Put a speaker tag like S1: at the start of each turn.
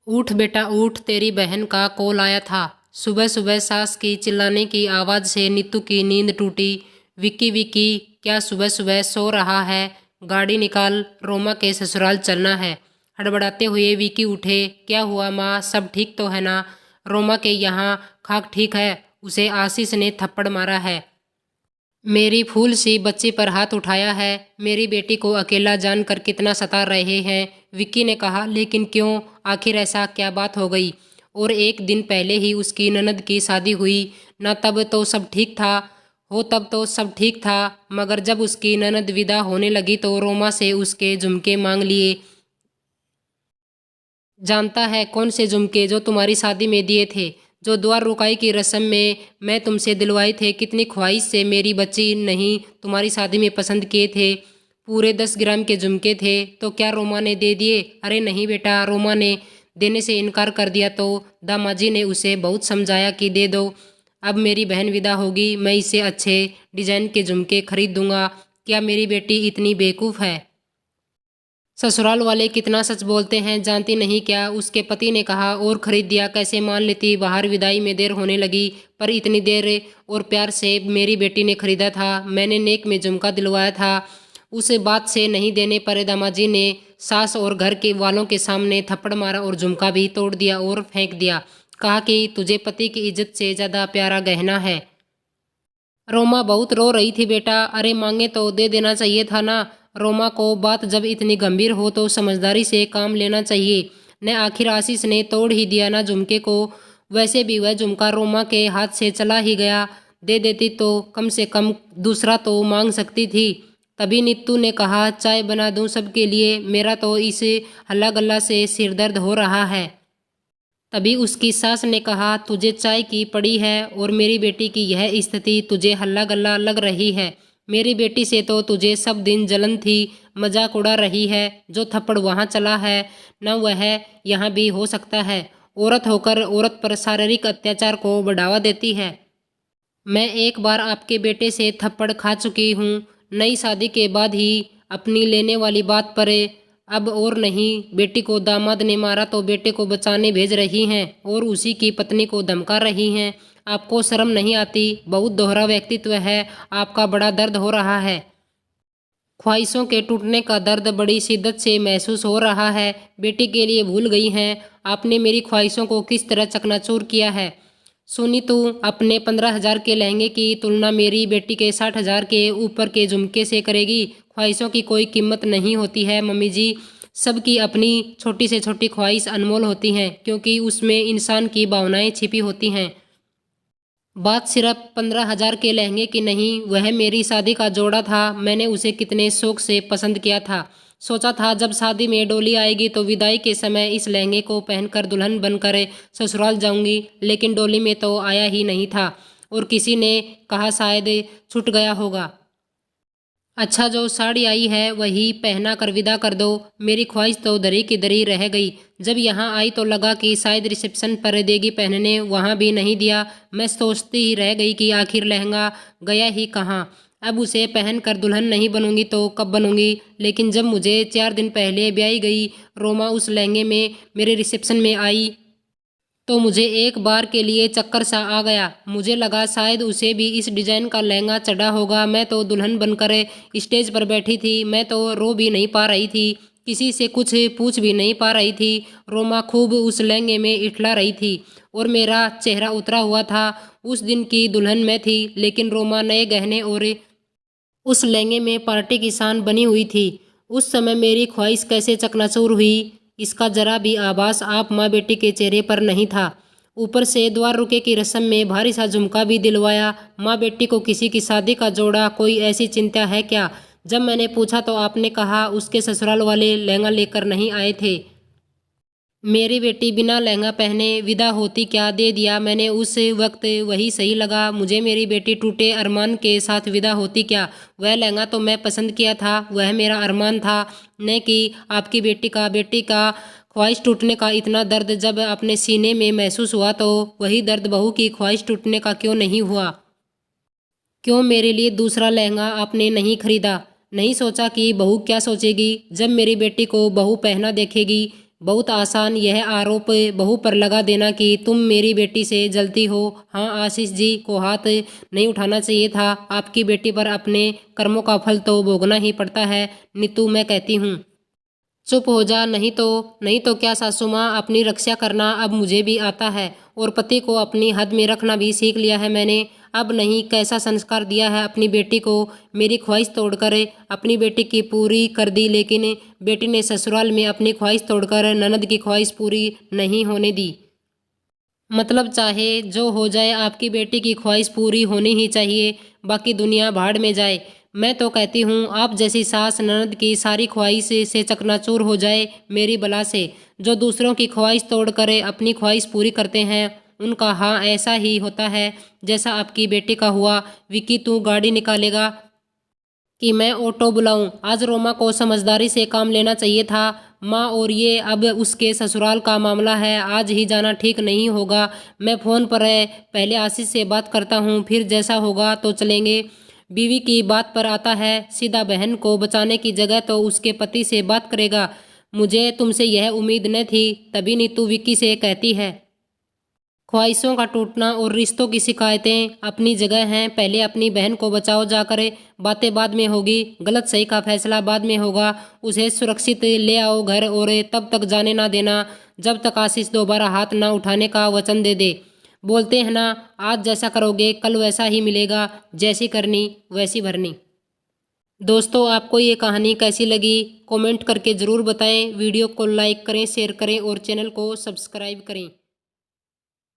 S1: उठ बेटा उठ, तेरी बहन का कॉल आया था। सुबह सुबह सास की चिल्लाने की आवाज़ से नीतू की नींद टूटी। विक्की विक्की, क्या सुबह सुबह सो रहा है? गाड़ी निकाल, रोमा के ससुराल चलना है। हड़बड़ाते हुए विक्की उठे। क्या हुआ माँ, सब ठीक तो है ना? रोमा के यहाँ खाक ठीक है, उसे आशीष ने थप्पड़ मारा है। मेरी फूल सी बच्ची पर हाथ उठाया है। मेरी बेटी को अकेला जानकर कितना सता रहे हैं। विक्की ने कहा, लेकिन क्यों? आखिर ऐसा क्या बात हो गई? और एक दिन पहले ही उसकी ननद की शादी हुई ना, तब तो सब ठीक था। तब तो सब ठीक था, मगर जब उसकी ननद विदा होने लगी तो रोमा से उसके झुमके मांग लिए। जानता है कौन से झुमके? जो तुम्हारी शादी में दिए थे, जो द्वार रुकाई की रस्म में मैं तुमसे दिलवाए थे। कितनी ख्वाहिश से मेरी बच्ची नहीं तुम्हारी शादी में पसंद किए थे। पूरे 10 ग्राम के झुमके थे, तो क्या रोमा ने दे दिए? अरे नहीं बेटा, रोमा ने देने से इनकार कर दिया तो दामाजी ने उसे बहुत समझाया कि दे दो। अब मेरी बहन विदा होगी, मैं इसे अच्छे डिजाइन के झुमके खरीद दूंगा। क्या मेरी बेटी इतनी बेवकूफ़ है? ससुराल वाले कितना सच बोलते हैं, जानती नहीं क्या? उसके पति ने कहा और खरीद दिया। कैसे मान लेती? बाहर विदाई में देर होने लगी, पर इतनी देर और प्यार से मेरी बेटी ने खरीदा था। मैंने नेक में झुमका दिलवाया था। उस बात से नहीं देने पर दामाजी ने सास और घर के वालों के सामने थप्पड़ मारा और झुमका भी तोड़ दिया और फेंक दिया। कहा कि तुझे पति की इज्जत से ज़्यादा प्यारा गहना है। रोमा बहुत रो रही थी। बेटा, अरे मांगे तो दे देना चाहिए था ना। रोमा को बात जब इतनी गंभीर हो तो समझदारी से काम लेना चाहिए न। आखिर आशीष ने तोड़ ही दिया ना झुमके को। वैसे भी वह झुमका रोमा के हाथ से चला ही गया। दे देती तो कम से कम दूसरा तो मांग सकती थी। तभी नीतू ने कहा, चाय बना दूं सबके लिए? मेरा तो इस हल्ला गल्ला से सिर दर्द हो रहा है। तभी उसकी सास ने कहा, तुझे चाय की पड़ी है और मेरी बेटी की यह स्थिति तुझे हल्ला गल्ला लग रही है। मेरी बेटी से तो तुझे सब दिन जलन थी, मजाक उड़ा रही है। जो थप्पड़ वहाँ चला है न, वह यहाँ भी हो सकता है। औरत होकर औरत पर शारीरिक अत्याचार को बढ़ावा देती है। मैं एक बार आपके बेटे से थप्पड़ खा चुकी हूँ, नई शादी के बाद ही। अपनी लेने वाली बात पर अब और नहीं। बेटी को दामाद ने मारा तो बेटे को बचाने भेज रही हैं और उसी की पत्नी को धमका रही हैं। आपको शर्म नहीं आती? बहुत दोहरा व्यक्तित्व है आपका, बड़ा दर्द हो रहा है। ख्वाहिशों के टूटने का दर्द बड़ी शिद्दत से महसूस हो रहा है। बेटी के लिए भूल गई हैं। आपने मेरी ख्वाहिशों को किस तरह चकनाचूर किया है। सोनी, तू अपने 15,000 के लहंगे की तुलना मेरी बेटी के 60,000 के ऊपर के झुमके से करेगी? ख्वाहिशों की कोई कीमत नहीं होती है मम्मी जी। सबकी अपनी छोटी से छोटी ख्वाहिश अनमोल होती हैं, क्योंकि उसमें इंसान की भावनाएं छिपी होती हैं। बात सिर्फ 15,000 के लहंगे की नहीं, वह मेरी शादी का जोड़ा था। मैंने उसे कितने शौक से पसंद किया था। सोचा था जब शादी में डोली आएगी तो विदाई के समय इस लहंगे को पहनकर दुल्हन बनकर ससुराल जाऊंगी, लेकिन डोली में तो आया ही नहीं था और किसी ने कहा शायद छूट गया होगा। अच्छा, जो साड़ी आई है वही पहना कर विदा कर दो। मेरी ख्वाहिश तो दरी की दरी रह गई। जब यहाँ आई तो लगा कि शायद रिसेप्शन पर देगी पहनने, वहाँ भी नहीं दिया। मैं सोचती ही रह गई कि आखिर लहंगा गया ही कहाँ। अब उसे पहन कर दुल्हन नहीं बनूंगी तो कब बनूंगी? लेकिन जब मुझे 4 दिन पहले ब्याही गई रोमा उस लहंगे में मेरे रिसेप्शन में आई तो मुझे एक बार के लिए चक्कर सा आ गया। मुझे लगा शायद उसे भी इस डिजाइन का लहंगा चढ़ा होगा। मैं तो दुल्हन बनकर स्टेज पर बैठी थी। मैं तो रो भी नहीं पा रही थी, किसी से कुछ पूछ भी नहीं पा रही थी। रोमा खूब उस लहंगे में इठला रही थी और मेरा चेहरा उतरा हुआ था। उस दिन की दुल्हन मैं थी, लेकिन रोमा नए गहने और उस लहंगे में पार्टी की शान बनी हुई थी। उस समय मेरी ख्वाहिश कैसे चकनाचूर हुई, इसका जरा भी आभास आप माँ बेटी के चेहरे पर नहीं था। ऊपर से द्वार रुके की रस्म में भारी सा झुमका भी दिलवाया। माँ बेटी को किसी की शादी का जोड़ा, कोई ऐसी चिंता है क्या? जब मैंने पूछा तो आपने कहा उसके ससुराल वाले लहंगा लेकर नहीं आए थे। मेरी बेटी बिना लहंगा पहने विदा होती, क्या दे दिया मैंने उस वक्त वही सही लगा मुझे। मेरी बेटी टूटे अरमान के साथ विदा होती क्या? वह लहंगा तो मैं पसंद किया था, वह मेरा अरमान था, न कि आपकी बेटी का ख्वाहिश टूटने का इतना दर्द जब अपने सीने में महसूस हुआ तो वही दर्द बहू की ख्वाहिश टूटने का क्यों नहीं हुआ? क्यों मेरे लिए दूसरा लहंगा आपने नहीं खरीदा? नहीं सोचा कि बहू क्या सोचेगी जब मेरी बेटी को बहू पहना देखेगी? बहुत आसान यह आरोप बहू पर लगा देना कि तुम मेरी बेटी से जलती हो। हाँ, आशीष जी को हाथ नहीं उठाना चाहिए था। आपकी बेटी पर अपने कर्मों का फल तो भोगना ही पड़ता है। नीतू, मैं कहती हूँ चुप हो जा, नहीं तो क्या सासू माँ, अपनी रक्षा करना अब मुझे भी आता है और पति को अपनी हद में रखना भी सीख लिया है मैंने। अब नहीं, कैसा संस्कार दिया है अपनी बेटी को। मेरी ख्वाहिश तोड़कर अपनी बेटी की पूरी कर दी, लेकिन बेटी ने ससुराल में अपनी ख्वाहिश तोड़कर ननद की ख्वाहिश पूरी नहीं होने दी। मतलब चाहे जो हो जाए, आपकी बेटी की ख्वाहिश पूरी होनी ही चाहिए, बाकी दुनिया भाड़ में जाए। मैं तो कहती हूँ आप जैसी सास ननद की सारी ख्वाहिश से चकनाचूर हो जाए मेरी बला से। जो दूसरों की ख्वाहिश तोड़ कर अपनी ख्वाहिश पूरी करते हैं उनका हाँ ऐसा ही होता है जैसा आपकी बेटी का हुआ। विकी, तू गाड़ी निकालेगा कि मैं ऑटो बुलाऊं? आज रोमा को समझदारी से काम लेना चाहिए था माँ, और ये अब उसके ससुराल का मामला है, आज ही जाना ठीक नहीं होगा। मैं फ़ोन पर पहले आशीष से बात करता हूँ, फिर जैसा होगा तो चलेंगे। बीवी की बात पर आता है सीधा, बहन को बचाने की जगह तो उसके पति से बात करेगा। मुझे तुमसे यह उम्मीद न थी। तभी नीतू विक्की से कहती है, ख्वाहिशों का टूटना और रिश्तों की शिकायतें अपनी जगह हैं, पहले अपनी बहन को बचाओ जाकर, बातें बाद में होगी, गलत सही का फैसला बाद में होगा। उसे सुरक्षित ले आओ घर और तब तक जाने ना देना जब तक आशीष दोबारा हाथ ना उठाने का वचन दे दे। बोलते हैं ना, आज जैसा करोगे कल वैसा ही मिलेगा, जैसी करनी वैसी भरनी। दोस्तों, आपको ये कहानी कैसी लगी कमेंट करके ज़रूर बताएं। वीडियो को लाइक करें, शेयर करें और चैनल को सब्सक्राइब करें।